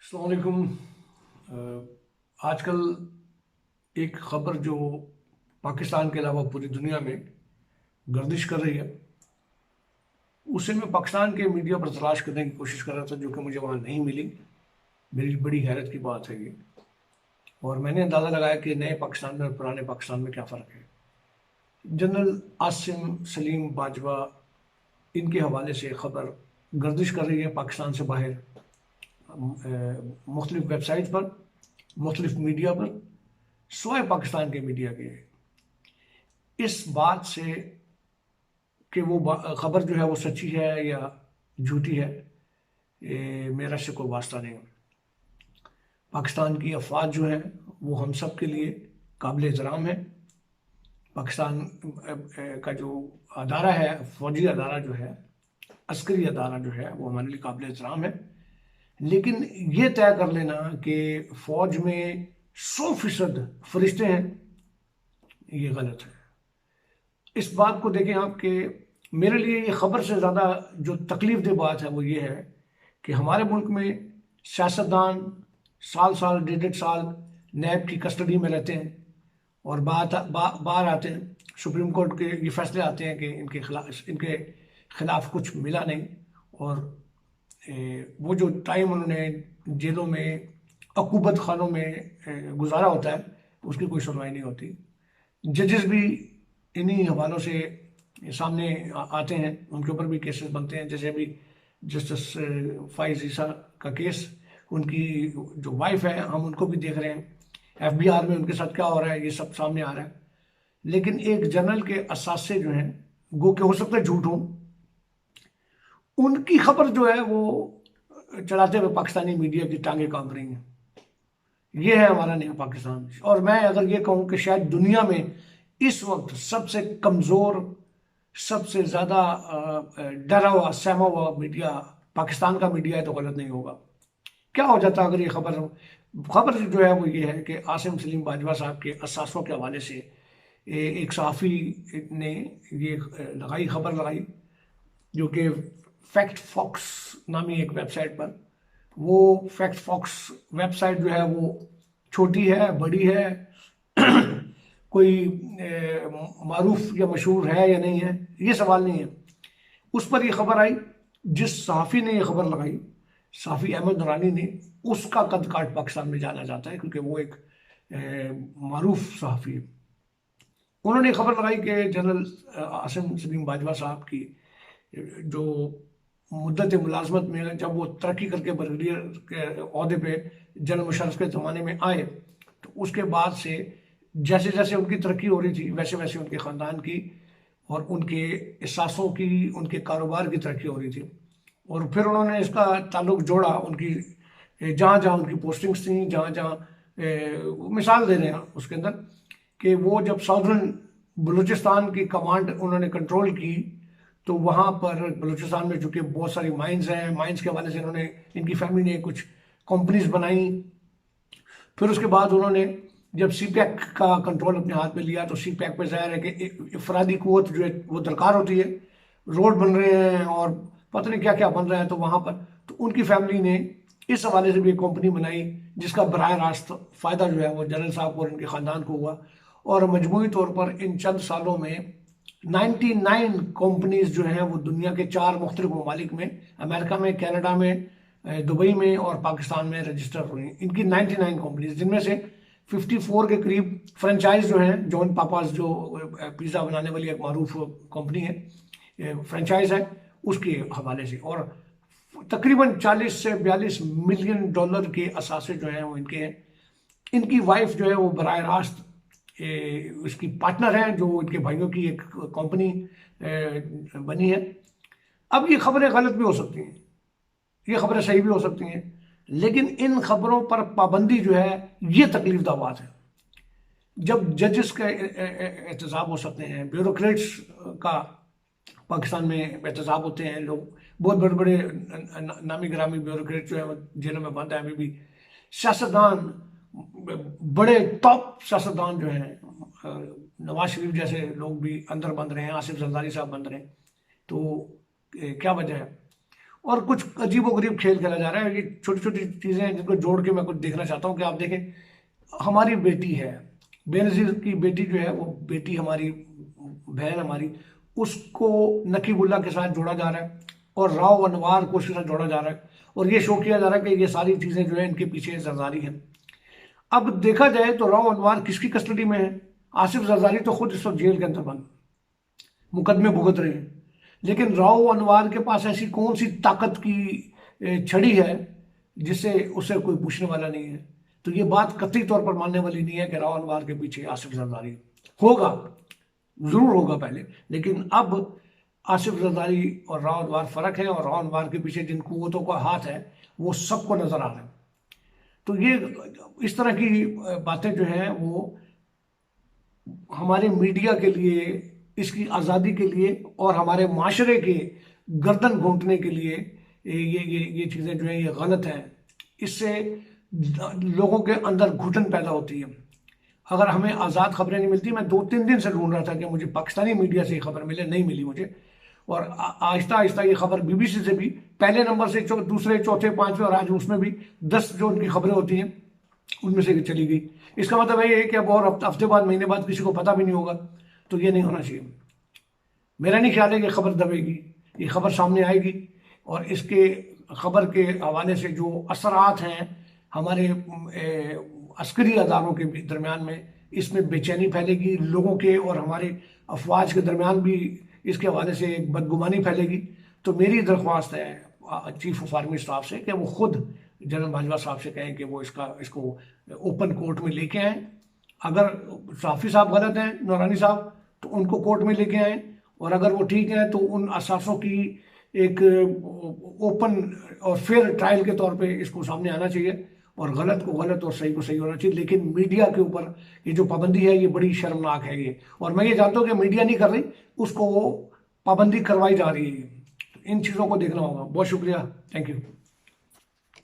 अस्सलाम वालेकुम। आजकल एक ख़बर जो पाकिस्तान के अलावा पूरी दुनिया में गर्दिश कर रही है, उसे मैं पाकिस्तान के मीडिया पर तलाश करने की कोशिश कर रहा था, जो कि मुझे वहाँ नहीं मिली। मेरी बड़ी हैरत की बात है ये। और मैंने अंदाज़ा लगाया कि नए पाकिस्तान में और पुराने पाकिस्तान में क्या फ़र्क है। जनरल आसिम सलीम बाजवा, इनके हवाले से ख़बर गर्दिश कर रही है पाकिस्तान से बाहर, मुख्तलिफ़ वेबसाइट पर, मुख्तलिफ़ मीडिया पर, सिवाय पाकिस्तान के मीडिया के। इस बात से कि वो खबर जो है वो सच्ची है या झूठी है, ये मेरा से कोई वास्ता नहीं। पाकिस्तान की अफवाज जो है वो हम सब के लिए काबिल एहतराम है। पाकिस्तान का जो अदारा है, फौजी अदारा जो है, अस्करी अदारा जो है, वो हमारे लिए काबिल एहतराम है। लेकिन ये तय कर लेना कि फ़ौज में 100% फरिश्ते हैं, ये गलत है। इस बात को देखें आप कि मेरे लिए ये ख़बर से ज़्यादा जो तकलीफ दह बात है वो ये है कि हमारे मुल्क में सियासतदान साल साल, डेढ़ डेढ़ साल नैब की कस्टडी में रहते हैं और बाहर आते हैं, सुप्रीम कोर्ट के ये फैसले आते हैं कि इनके खिलाफ कुछ मिला नहीं, और वो जो टाइम उन्होंने जेलों में, अकूबत खानों में गुजारा होता है, उसकी कोई सुनवाई नहीं होती। जजेस भी इन्हीं हवालों से सामने आते हैं, उनके ऊपर भी केसेस बनते हैं। जैसे अभी जस्टिस फाइज ईसा का केस, उनकी जो वाइफ है, हम उनको भी देख रहे हैं, एफबीआर में उनके साथ क्या हो रहा है ये सब सामने आ रहा है। लेकिन एक जनरल के असासे जो हैं, गो के हो सकता है झूठ हो, उनकी खबर जो है वो चलाते हुए पाकिस्तानी मीडिया की टांगे कांप रही हैं। ये है हमारा नया पाकिस्तान। और मैं अगर ये कहूँ कि शायद दुनिया में इस वक्त सबसे कमज़ोर, सबसे ज़्यादा डरा हुआ, सहमा हुआ मीडिया पाकिस्तान का मीडिया है, तो गलत नहीं होगा। क्या हो जाता अगर ये खबर जो है वो ये है कि आसिम सलीम बाजवा साहब के असासों के हवाले से एक सहाफ़ी ने ये लगाई, खबर लगाई, जो कि फैक्ट फॉक्स नामी एक वेबसाइट पर। वो फैक्ट फॉक्स वेबसाइट जो है वो छोटी है, बड़ी है, कोई मारूफ या मशहूर है या नहीं है, ये सवाल नहीं है। उस पर ये खबर आई, जिस सहाफ़ी ने ये खबर लगाई, सहाफ़ी अहमद नूरानी ने, उसका कद काट पाकिस्तान में जाना जाता है, क्योंकि वो एक मारूफ सहाफ़ी है। उन्होंने खबर लगाई कि जनरल आसिम सलीम बाजवा साहब की जो मुद्दत मुलाजमत में, जब वो तरक्की करके ब्रिगेडियर के अहदे पे जनरल मुशर्रफ के ज़माने में आए, तो उसके बाद से जैसे जैसे उनकी तरक्की हो रही थी, वैसे वैसे उनके ख़ानदान की और उनके एहसासों की, उनके कारोबार की तरक्की हो रही थी। और फिर उन्होंने इसका ताल्लुक जोड़ा उनकी जहाँ जहाँ उनकी पोस्टिंग्स थी, जहाँ जहाँ मिसाल दे रहे हैं उसके अंदर, कि वो जब साउदर्न बलूचिस्तान की कमांड उन्होंने कंट्रोल की, तो वहाँ पर बलूचिस्तान में चूँकि बहुत सारी माइंस हैं, माइंस के हवाले से इन्होंने, इनकी फैमिली ने कुछ कंपनीज बनाई। फिर उसके बाद उन्होंने जब सी पैक का कंट्रोल अपने हाथ में लिया, तो सी पैक पे ज़ाहिर है कि इफरादी कुव्वत जो है वो दरकार होती है। रोड बन रहे हैं और पता नहीं क्या क्या बन रहा है, तो वहाँ पर तो उनकी फैमिली ने इस हवाले से भी एक कंपनी बनाई, जिसका बराह रास्त फ़ायदा जो है वो जनरल साहब को और उनके ख़ानदान को हुआ। और मजमूई तौर पर इन चंद सालों में 99 कंपनीज जो हैं वो दुनिया के 4 मुख्तलिफ ममालिक में, अमेरिका में, कनाडा में, दुबई में और पाकिस्तान में रजिस्टर हुई इनकी 99 कंपनीज, जिनमें से 54 के करीब फ्रेंचाइज जो हैं, जॉन पापाज जो पिज़्ज़ा बनाने वाली एक मारूफ कंपनी है, फ्रेंचाइज है, उसके हवाले से। और तकरीबन 40 से 42 मिलियन डॉलर के असासे जो हैं वो इनके हैं। इनकी वाइफ जो है वो बराह रास्त उसकी पार्टनर है, जो इनके भाइयों की एक कंपनी बनी है। अब ये खबरें गलत भी हो सकती हैं, ये खबरें सही भी हो सकती हैं, लेकिन इन खबरों पर पाबंदी जो है ये तकलीफ दा बात है। जब जजेस का एहतसाब हो सकते हैं, ब्यूरोक्रेट्स का पाकिस्तान में एहतसाब होते हैं, लोग बहुत बड़े बड़े नामी गिरामी ब्यूरोक्रेट जो है वो जेलों में बंद है अभी भी। सियासतदान, बड़े टॉप सियासतदान जो हैं, नवाज शरीफ जैसे लोग भी अंदर बंद रहे हैं, आसिफ जरदारी साहब बंद रहे हैं। तो क्या वजह है? और कुछ अजीबोगरीब खेल खेला जा रहा है। ये छोटी छोटी चीज़ें हैं जिनको जोड़ के मैं कुछ देखना चाहता हूँ कि आप देखें, हमारी बेटी है, बेनज़ीर की बेटी जो है, वो बेटी हमारी, बहन हमारी, उसको नकीबुल्ला के साथ जोड़ा जा रहा है और राव अनवार को उसके साथ जोड़ा जा रहा है, और ये शो किया जा रहा है कि ये सारी चीज़ें जो है इनके पीछे जरदारी है। अब देखा जाए तो राव अनवार किसकी कस्टडी में है? आसिफ जरदारी तो खुद इस वक्त जेल के अंदर बंद, मुकदमे भुगत रहे हैं। लेकिन राव अनवार के पास ऐसी कौन सी ताकत की छड़ी है जिससे उसे कोई पूछने वाला नहीं है? तो ये बात कतई तौर पर मानने वाली नहीं है कि राव अनवार के पीछे आसिफ जरदारी होगा। जरूर होगा पहले, लेकिन अब आसिफ जरदारी और राव अनवार फर्क है, और राव अनवार के पीछे जिन कुव्वतों का हाथ है वो सबको नजर आ रहा है। तो ये इस तरह की बातें जो हैं वो हमारे मीडिया के लिए, इसकी आज़ादी के लिए और हमारे माशरे के गर्दन घोंटने के लिए ये चीज़ें जो हैं ये गलत हैं। इससे लोगों के अंदर घुटन पैदा होती है। अगर हमें आज़ाद खबरें नहीं मिलती, मैं 2-3 दिन से ढूंढ रहा था कि मुझे पाकिस्तानी मीडिया से ये खबर मिले, नहीं मिली मुझे। और आहिस्ता आहिस्ता ये खबर बीबीसी से भी पहले नंबर से दूसरे, चौथे, पांचवें, और आज उसमें भी 10 जो उनकी खबरें होती हैं उनमें से चली गई। इसका मतलब ये है कि अब और हफ्ते बाद, महीने बाद किसी को पता भी नहीं होगा। तो ये नहीं होना चाहिए। मेरा नहीं ख्याल है कि खबर दबेगी, ये खबर सामने आएगी, और इसके खबर के हवाले से जो असरात हैं हमारे अस्करी अदारों के दरमियान में, इसमें बेचैनी फैलेगी लोगों के, और हमारे अफवाज के दरमियान भी इसके हवाले से एक बदगुमानी फैलेगी। तो मेरी दरख्वास्त है चीफ ऑफ आर्मी स्टाफ से कि वो खुद जनरल बाजवा साहब से कहें कि वो इसको ओपन कोर्ट में लेके आएँ। अगर साफ़ी साहब गलत हैं, नौरानी साहब, तो उनको कोर्ट में लेके आएँ, और अगर वो ठीक हैं तो उन असासों की एक ओपन और फेयर ट्रायल के तौर पे इसको सामने आना चाहिए, और गलत को गलत और सही को सही होना चाहिए। लेकिन मीडिया के ऊपर ये जो पाबंदी है ये बड़ी शर्मनाक है ये, और मैं ये जानता हूँ कि मीडिया नहीं कर रही, उसको पाबंदी करवाई जा रही है। इन चीज़ों को देखना होगा। बहुत शुक्रिया, थैंक यू।